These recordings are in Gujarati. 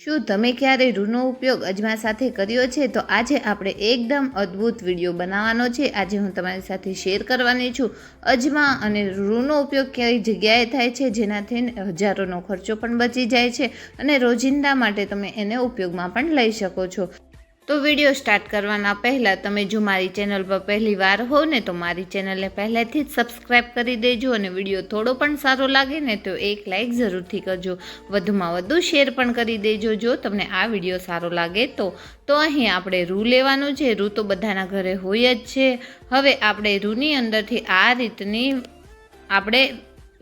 શું તમે ક્યારેય રૂનો ઉપયોગ અજમા સાથે કર્યો છે? તો આજે આપણે એકદમ અદ્ભુત વિડીયો બનાવવાનો છે. આજે હું તમારી સાથે શેર કરવાની છું અજમા અને રૂનો ઉપયોગ કઈ જગ્યાએ થાય છે, જેનાથી હજારોનો ખર્ચો પણ બચી જાય છે અને રોજિંદા માટે તમે એને ઉપયોગમાં પણ લઈ શકો છો. તો વિડીયો સ્ટાર્ટ કરવાના પહેલાં તમે જો મારી ચેનલ પર પહેલી વાર હો ને તો મારી ચેનલને પહેલાંથી જ સબસ્ક્રાઈબ કરી દેજો અને વિડીયો થોડો પણ સારો લાગે ને તો એક લાઇક જરૂરથી કરજો. વધુમાં વધુ શેર પણ કરી દેજો જો તમને આ વિડીયો સારો લાગે તો. અહીં આપણે રૂ લેવાનું છે. રૂ તો બધાના ઘરે હોય જ છે. હવે આપણે રૂની અંદરથી આ રીતની આપણે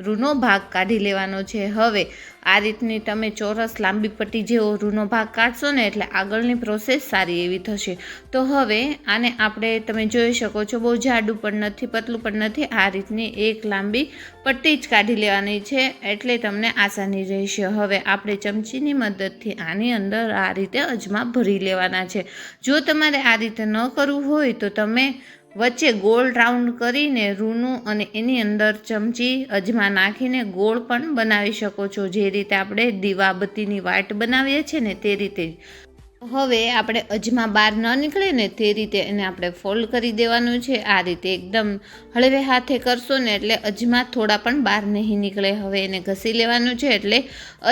રૂનો ભાગ કાઢી લેવાનો છે. હવે આ રીતની તમે ચોરસ લાંબી પટ્ટી જેવો રૂનો ભાગ કાઢશો ને એટલે આગળની પ્રોસેસ સારી એવી થશે. તો હવે આને આપણે તમે જોઈ શકો છો, બહુ જાડું પણ નથી, પતલું પણ નથી, આ રીતની એક લાંબી પટ્ટી જ કાઢી લેવાની છે એટલે તમને આસાની રહેશે. હવે આપણે ચમચીની મદદથી આની અંદર આ રીતે અજમા ભરી લેવાના છે. જો તમારે આ રીતે ન કરવું હોય તો તમે વચ્ચે ગોળ રાઉન્ડ કરીને રૂનું અને એની અંદર ચમચી અજમા નાખીને ગોળ પણ બનાવી શકો છો, જે રીતે આપણે દીવાબત્તીની વાટ બનાવીએ છીએ ને તે રીતે જ. હવે આપણે અજમા બહાર ન નીકળે ને તે રીતે એને આપણે ફોલ્ડ કરી દેવાનું છે. આ રીતે એકદમ હળવે હાથે કરશો ને એટલે અજમા થોડા પણ બહાર નહીં નીકળે. હવે એને ઘસી લેવાનું છે એટલે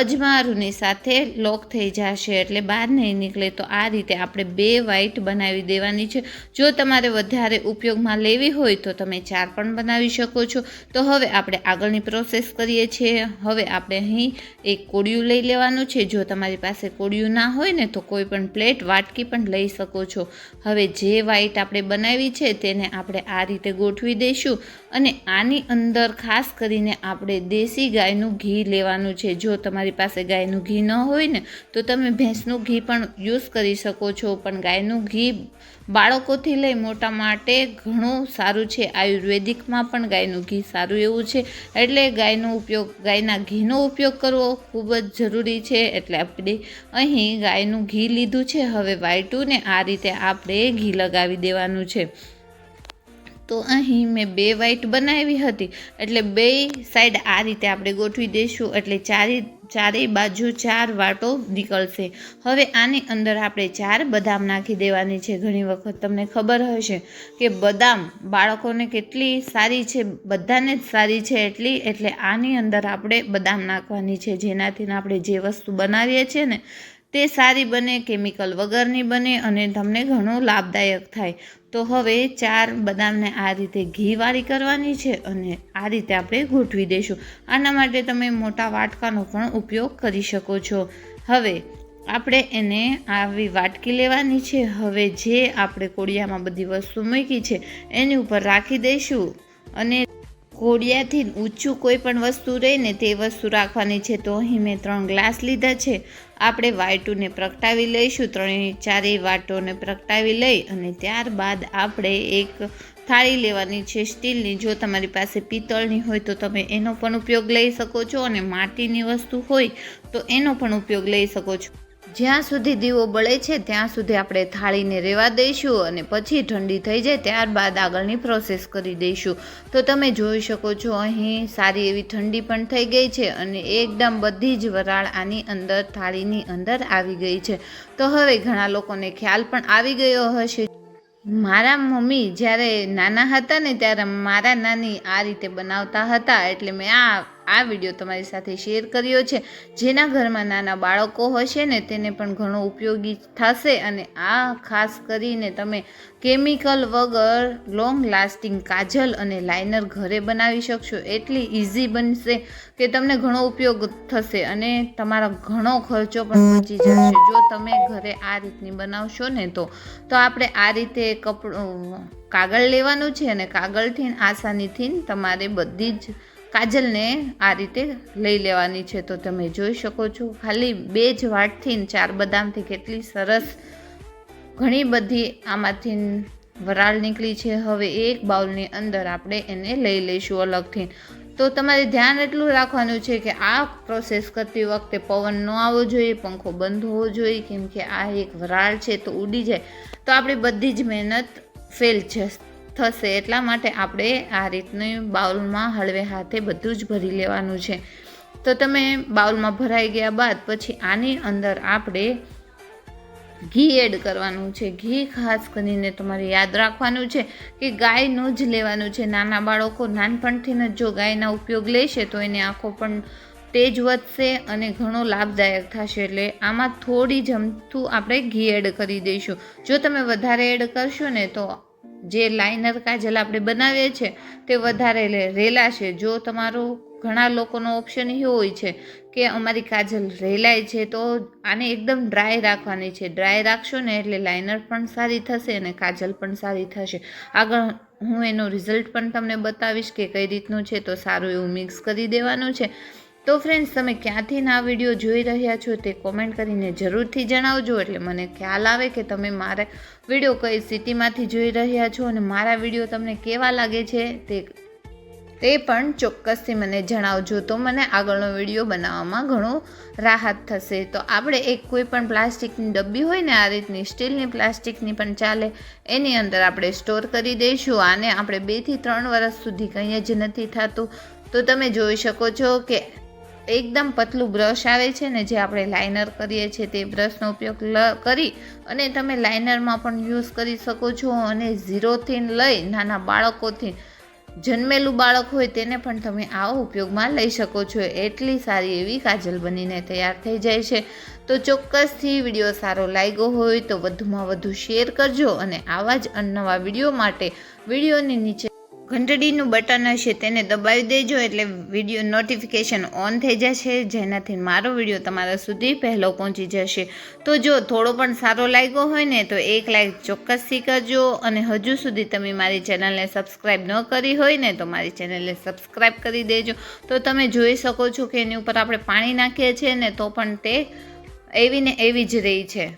અજમા રૂની સાથે લોક થઈ જશે એટલે બહાર નહીં નીકળે. તો આ રીતે આપણે 2 વાઇટ બનાવી દેવાની છે. જો તમારે વધારે ઉપયોગમાં લેવી હોય તો તમે 4 પણ બનાવી શકો છો. તો હવે આપણે આગળની પ્રોસેસ કરીએ છીએ. હવે આપણે અહીં એક કોળિયું લઈ લેવાનું છે. જો તમારી પાસે કોળિયું ના હોય ને તો કોઈ પણ પ્લેટ વાટકી પણ લઈ શકો છો. હવે જે વાઇટ આપણે બનાવી છે તેને આપણે આ રીતે ગોઠવી દઈશું અને આની અંદર ખાસ કરીને આપણે દેશી ગાયનું ઘી લેવાનું છે. જો તમારી પાસે ગાયનું ઘી ન હોય ને તો તમે ભેંસનું ઘી પણ યુઝ કરી શકો છો, પણ ગાયનું ઘી બાળકોથી લઈ મોટા માટે ઘણું સારું છે. આયુર્વેદિકમાં પણ ગાયનું ઘી સારું એવું છે એટલે ગાયના ઘીનો ઉપયોગ કરવો ખૂબ જ જરૂરી છે. એટલે આપણે અહીં ગાયનું ઘી લીધું છે. હવે વાઈટુને આ રીતે આપણે ઘી લગાવી દેવાનું છે. તો અહીં મેં 2 વાઇટ બનાવી હતી એટલે 2 સાઈડ આ રીતે આપણે ગોઠવી દઈશું એટલે ચારેય બાજુ 4 વાટો નીકળશે. હવે આની અંદર આપણે 4 બદામ નાખી દેવાની છે. ઘણી વખત તમને ખબર હશે કે બદામ બાળકોને કેટલી સારી છે, બધાને જ સારી છે એટલે આની અંદર આપણે બદામ નાખવાની છે, જેનાથી આપણે જે વસ્તુ બનાવીએ છીએ ને તે સારી બને, કેમિકલ વગરની બને અને તમને ઘણું લાભદાયક થાય. તો હવે 4 બદામને આ રીતે ઘીવાળી કરવાની છે અને આ રીતે આપણે ગોઠવી દઈશું. આના માટે તમે મોટા વાટકાનો પણ ઉપયોગ કરી શકો છો. હવે આપણે એને આવી વાટકી લેવાની છે. હવે જે આપણે કોળિયામાં બધી વસ્તુ મૂકી છે એની ઉપર રાખી દઈશું અને કોળિયાથી ઊંચું કોઈ પણ વસ્તુ રહીને તે વસ્તુ રાખવાની છે. તો અહીં મેં 3 ગ્લાસ લીધા છે. આપણે વાટુને પ્રગટાવી લઈશું, 4 વાટોને પ્રગટાવી લઈ અને ત્યારબાદ આપણે એક થાળી લેવાની છે સ્ટીલની. જો તમારી પાસે પિત્તળની હોય તો તમે એનો પણ ઉપયોગ લઈ શકો છો અને માટીની વસ્તુ હોય તો એનો પણ ઉપયોગ લઈ શકો છો. જ્યાં સુધી દીવો બળે છે ત્યાં સુધી આપણે થાળીને રહેવા દઈશું અને પછી ઠંડી થઈ જાય ત્યારબાદ આગળની પ્રોસેસ કરી દઈશું. તો તમે જોઈ શકો છો અહીં સારી એવી ઠંડી પણ થઈ ગઈ છે અને એકદમ બધી જ વરાળ આની અંદર થાળીની અંદર આવી ગઈ છે. તો હવે ઘણા લોકોને ખ્યાલ પણ આવી ગયો હશે. મારા મમ્મી જ્યારે નાના હતા ને ત્યારે મારા નાની આ રીતે બનાવતા હતા એટલે મેં આ વિડીયો તમારી સાથે શેર કર્યો છે. જેના ઘરમાં નાના બાળકો હશે ને તેને પણ ઘણો ઉપયોગી થશે અને આ ખાસ કરીને તમે કેમિકલ વગર લોંગ લાસ્ટિંગ કાજલ અને લાઇનર ઘરે બનાવી શકશો. એટલી ઇઝી બનશે કે તમને ઘણો ઉપયોગ થશે અને તમારો ઘણો ખર્ચો પણ બચી જશે જો તમે ઘરે આ રીતની બનાવશો ને તો. આપણે આ રીતે કાગળ લેવાનું છે અને કાગળથી આસાનીથી તમારે બધી જ કાજલને આ રીતે લઈ લેવાની છે. તો તમે જોઈ શકો છો ખાલી 2 જ વાટથી 4 બદામથી કેટલી સરસ ઘણી બધી આમાંથી વરાળ નીકળી છે. હવે એક બાઉલની અંદર આપણે એને લઈ લઈશું અલગથી. તો તમારે ધ્યાન એટલું રાખવાનું છે કે આ પ્રોસેસ કરતી વખતે પવન ન આવવો જોઈએ, પંખો બંધ હોવો જોઈએ, કેમ કે આ એક વરાળ છે તો ઉડી જાય તો આપણી બધી જ મહેનત ફેલ થશે. એટલા માટે આપણે આ રીતની બાઉલમાં હળવે હાથે બધું જ ભરી લેવાનું છે. તો તમે બાઉલમાં ભરાઈ ગયા બાદ પછી આની અંદર આપણે ઘી એડ કરવાનું છે. ઘી ખાસ કરીને તમારે યાદ રાખવાનું છે કે ગાયનું જ લેવાનું છે. નાના બાળકો નાનપણથી જ જો ગાયના ઉપયોગ લેશે તો એને આંખો પણ તેજ વધશે અને ઘણો લાભદાયક થશે. એટલે આમાં થોડી જમતું આપણે ઘી એડ કરી દઈશું. જો તમે વધારે એડ કરશો ને તો જે લાઇનર કાજલ આપણે બનાવીએ છીએ તે વધારે રેલાશે. જો તમારું ઘણા લોકોનો ઓપ્શન એ હોય છે કે અમારી કાજલ રેલાય છે તો આને એકદમ ડ્રાય રાખવાની છે. ડ્રાય રાખશો ને એટલે લાઇનર પણ સારી થશે અને કાજલ પણ સારી થશે. આગળ હું એનું રિઝલ્ટ પણ તમને બતાવીશ કે કઈ રીતનું છે. તો સારું એવું મિક્સ કરી દેવાનું છે. તો ફ્રેન્ડ્સ, તમે ક્યાંથી આ વિડીયો જોઈ રહ્યા છો તે કોમેન્ટ કરીને જરૂરથી જણાવજો, એટલે મને ખ્યાલ આવે કે તમે મારા વિડીયો કઈ સિટીમાંથી જોઈ રહ્યા છો અને મારા વિડીયો તમને કેવા લાગે છે તે પણ ચોક્કસથી મને જણાવજો. તો મને આગળનો વિડીયો બનાવવામાં ઘણો રાહત થશે. તો આપણે કોઈ પણ પ્લાસ્ટિકની ડબ્બી હોય ને, આ રીતની સ્ટીલની પ્લાસ્ટિકની પણ ચાલે, એની અંદર આપણે સ્ટોર કરી દઈશું. આને આપણે 2 થી 3 વર્ષ સુધી કંઈ જ નથી થતું. તો તમે જોઈ શકો છો કે એકદમ પતલું બ્રશ આવે છે ને, જે આપણે લાઇનર કરીએ છીએ તે બ્રશનો ઉપયોગ કરી અને તમે લાઇનરમાં પણ યુઝ કરી શકો છો. અને 0થી લઈ નાના બાળકોથી જન્મેલું બાળક હોય તેને પણ તમે આવો ઉપયોગમાં લઈ શકો છો. એટલી સારી એવી કાજલ બનીને તૈયાર થઈ જાય છે. તો ચોક્કસથી વિડીયો સારો લાગ્યો હોય તો વધુમાં વધુ શેર કરજો અને આવા જ નવા વિડીયો માટે વિડીયોની નીચે ઘંટડીનું બટન હશે તેને દબાવી દેજો, એટલે વિડીયો નોટિફિકેશન ઓન થઈ જશે, જેનાથી મારો વિડીયો તમારા સુધી પહેલો પહોંચી જશે. તો જો થોડો પણ સારો લાગ્યો હોય ને તો એક લાઈક ચોક્કસથી કરજો. અને હજુ સુધી તમે મારી ચેનલને સબસ્ક્રાઈબ ન કરી હોય ને તો મારી ચેનલને સબસ્ક્રાઈબ કરી દેજો. તો તમે જોઈ શકો છો કે એની ઉપર આપણે પાણી નાખીએ છીએ ને તો પણ તે એવી ને એવી જ રહી છે.